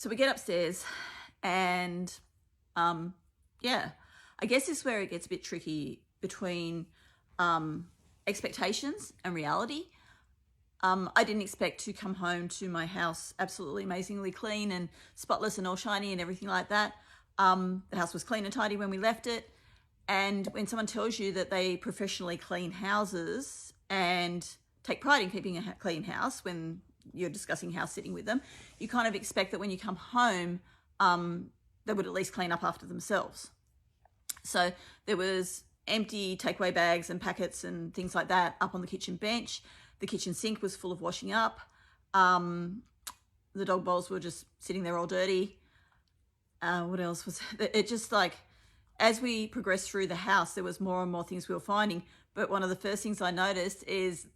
So we get upstairs and yeah, I guess this is where it gets a bit tricky between expectations and reality. I didn't expect to come home to my house absolutely amazingly clean and spotless and all shiny and everything like that. The house was clean and tidy when we left it. And when someone tells you that they professionally clean houses and take pride in keeping a clean house when you're discussing house sitting with them, you kind of expect that when you come home, they would at least clean up after themselves. So there was empty takeaway bags and packets and things like that up on the kitchen bench. The kitchen sink was full of washing up. The dog bowls were just sitting there all dirty. What else was it? Just like, as we progressed through the house, there was more and more things we were finding. But one of the first things I noticed is,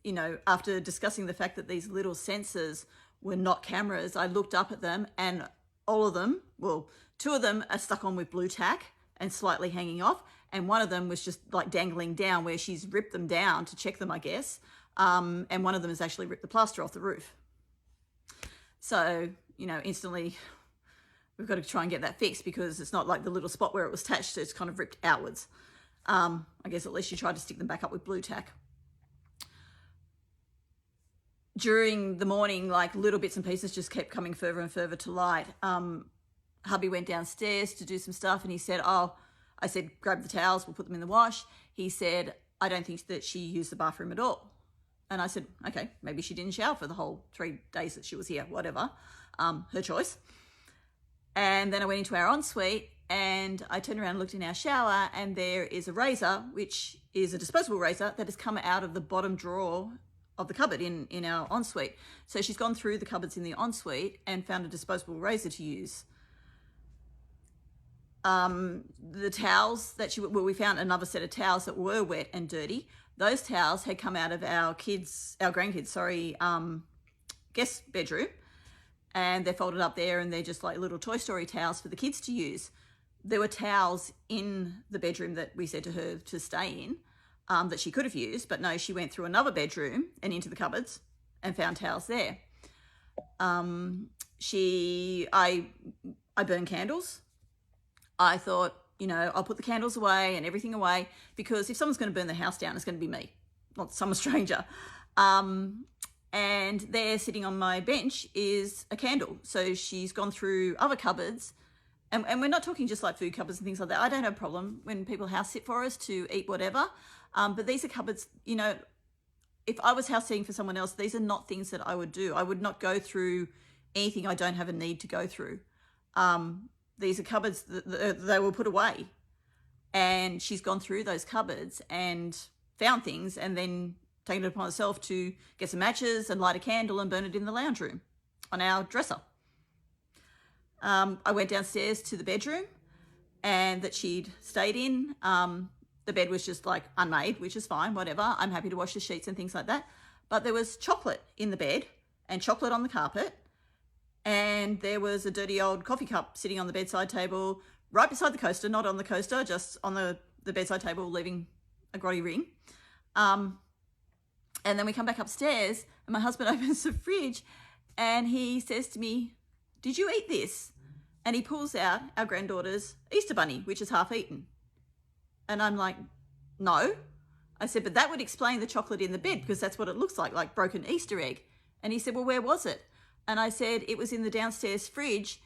after discussing the fact that these little sensors were not cameras, I looked up at them and all of them, well, two of them are stuck on with blue tack and slightly hanging off. And one of them was just like dangling down where she's ripped them down to check them, I guess. And one of them has actually ripped the plaster off the roof. So, instantly we've got to try and get that fixed because it's not like the little spot where it was attached, so it's kind of ripped outwards. I guess at least you tried to stick them back up with blue tack. During the morning, like little bits and pieces just kept coming further and further to light. Hubby went downstairs to do some stuff and he said, I said, grab the towels, we'll put them in the wash. He said, I don't think that she used the bathroom at all. And I said, okay, maybe she didn't shower for the whole 3 days that she was here, whatever, her choice. And then I went into our ensuite and I turned around and looked in our shower and there is a razor, which is a disposable razor that has come out of the bottom drawer of the cupboard in our ensuite. So she's gone through the cupboards in the ensuite and found a disposable razor to use. The towels that we found another set of towels that were wet and dirty. Those towels had come out of our grandkids' guest bedroom, and they're folded up there and they're just like little Toy Story towels for the kids to use. There were towels in the bedroom that we said to her to stay in, that she could have used, but no, she went through another bedroom and into the cupboards and found towels there. I burn candles. I thought, I'll put the candles away and everything away because if someone's going to burn the house down, it's going to be me, not some stranger. And there sitting on my bench is a candle. So she's gone through other cupboards and we're not talking just like food cupboards and things like that. I don't have a problem when people house sit for us to eat whatever. But these are cupboards, if I was house sitting for someone else, these are not things that I would do. I would not go through anything I don't have a need to go through. These are cupboards that they were put away. And she's gone through those cupboards and found things and then taken it upon herself to get some matches and light a candle and burn it in the lounge room on our dresser. I went downstairs to the bedroom and that she'd stayed in. The bed was just like unmade, which is fine, whatever. I'm happy to wash the sheets and things like that. But there was chocolate in the bed and chocolate on the carpet. And there was a dirty old coffee cup sitting on the bedside table, right beside the coaster, not on the coaster, just on the bedside table, leaving a grotty ring. And then we come back upstairs and my husband opens the fridge and he says to me, did you eat this? And he pulls out our granddaughter's Easter bunny, which is half eaten. And I'm like, no. I said, but that would explain the chocolate in the bed because that's what it looks like broken Easter egg. And he said, well, where was it? And I said, it was in the downstairs fridge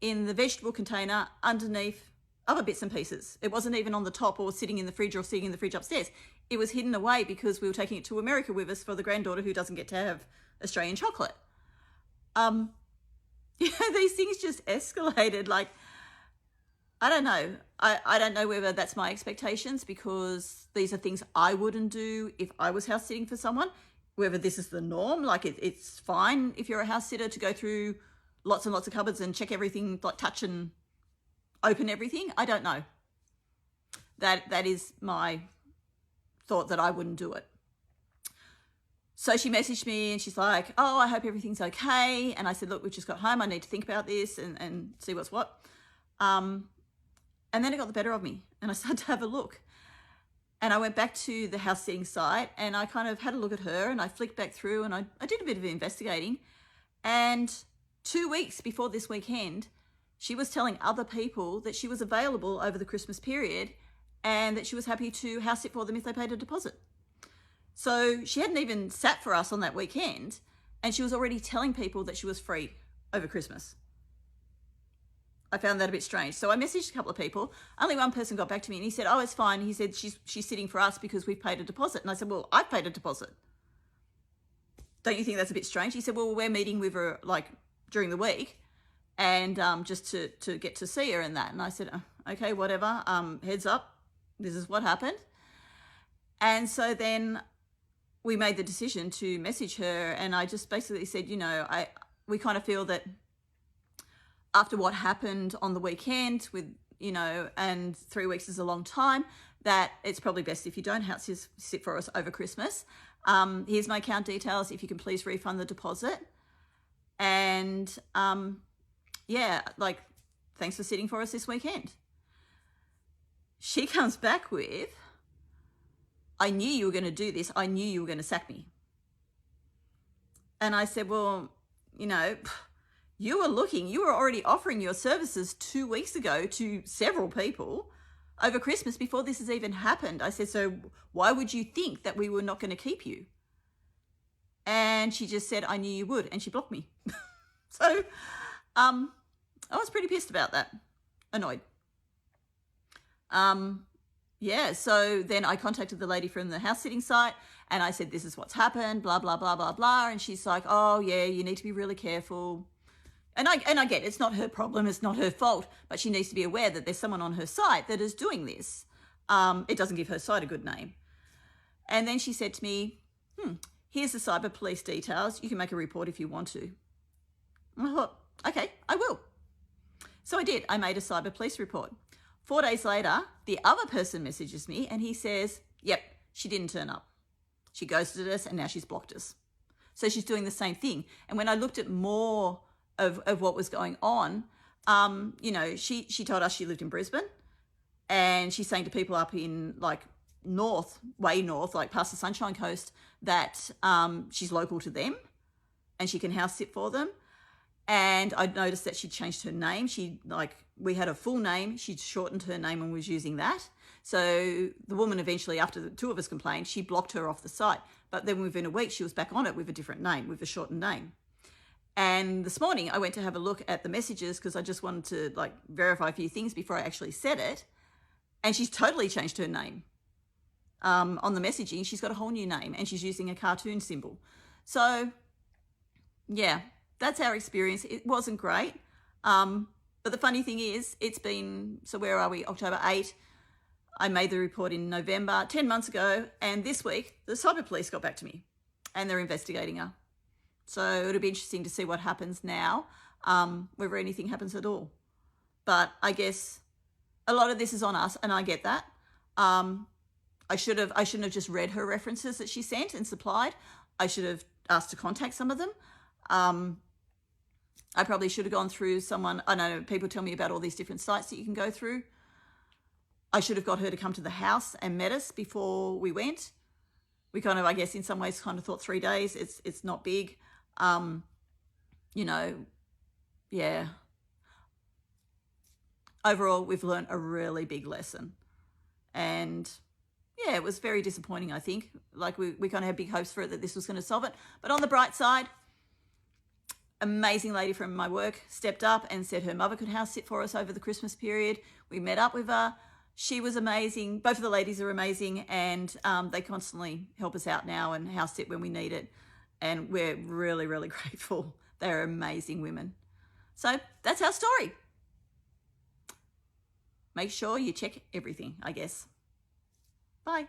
in the vegetable container underneath other bits and pieces. It wasn't even on the top or sitting in the fridge or sitting in the fridge upstairs. It was hidden away because we were taking it to America with us for the granddaughter who doesn't get to have Australian chocolate. These things just escalated. Like, I don't know. I don't know whether that's my expectations because these are things I wouldn't do if I was house sitting for someone. Whether this is the norm, like it's fine if you're a house sitter to go through lots and lots of cupboards and check everything, like touch and open everything. I don't know. That is my thought that I wouldn't do it. So she messaged me and she's like, oh, I hope everything's okay. And I said, look, we just got home. I need to think about this and see what's what. And then it got the better of me and I started to have a look. And I went back to the house sitting site and I kind of had a look at her and I flicked back through and I did a bit of investigating. And 2 weeks before this weekend, she was telling other people that she was available over the Christmas period and that she was happy to house sit for them if they paid a deposit. So she hadn't even sat for us on that weekend, and she was already telling people that she was free over Christmas. I found that a bit strange. So I messaged a couple of people. Only one person got back to me and he said, oh, it's fine. He said, she's sitting for us because we've paid a deposit. And I said, well, I've paid a deposit. Don't you think that's a bit strange? He said, well, we're meeting with her like during the week and just to get to see her and that. And I said, oh, okay, whatever. Heads up. This is what happened. And so then we made the decision to message her, and I just basically said, we kind of feel that after what happened on the weekend with, and 3 weeks is a long time, that it's probably best if you don't house sit for us over Christmas. Here's my account details. If you can please refund the deposit. And thanks for sitting for us this weekend. She comes back with, I knew you were going to do this. I knew you were going to sack me. And I said, well, you were already offering your services 2 weeks ago to several people over Christmas before this has even happened. I said, so why would you think that we were not going to keep you? And she just said, I knew you would. And she blocked me. So I was pretty pissed about that. Annoyed. So then I contacted the lady from the house sitting site and I said, this is what's happened, blah, blah, blah, blah, blah. And she's like, oh yeah, you need to be really careful. And I get it's not her problem, it's not her fault, but she needs to be aware that there's someone on her site that is doing this. It doesn't give her site a good name. And then she said to me, here's the cyber police details. You can make a report if you want to. And I thought, okay, I will. So I did. I made a cyber police report. 4 days later, the other person messages me and he says, yep, she didn't turn up. She ghosted us and now she's blocked us. So she's doing the same thing. And when I looked at more of what was going on, she told us she lived in Brisbane and she's saying to people up in like way north, like past the Sunshine Coast, that she's local to them and she can house sit for them. And I noticed that she'd changed her name. We had a full name. She'd shortened her name and was using that. So the woman eventually, after the two of us complained, she blocked her off the site. But then within a week, she was back on it with a different name, with a shortened name. And this morning, I went to have a look at the messages because I just wanted to verify a few things before I actually said it. And she's totally changed her name. On the messaging, she's got a whole new name and she's using a cartoon symbol. So, yeah. That's our experience. It wasn't great. But the funny thing is, it's been, so where are we? October 8. I made the report in November, 10 months ago. And this week, the cyber police got back to me and they're investigating her. So it'll be interesting to see what happens now, whether anything happens at all. But I guess a lot of this is on us and I get that. I shouldn't have just read her references that she sent and supplied. I should have asked to contact some of them. I probably should have gone through someone. I know people tell me about all these different sites that you can go through. I should have got her to come to the house and met us before we went. We kind of, I guess, in some ways kind of thought 3 days. It's not big. Yeah. Overall, we've learned a really big lesson. And yeah, it was very disappointing, I think. We kind of had big hopes for it that this was going to solve it. But on the bright side, amazing lady from my work stepped up and said her mother could house sit for us over the Christmas period. We met up with her. She was amazing. Both of the ladies are amazing, and they constantly help us out now and house sit when we need it. And we're really, really grateful. They're amazing women. So that's our story. Make sure you check everything, I guess. Bye.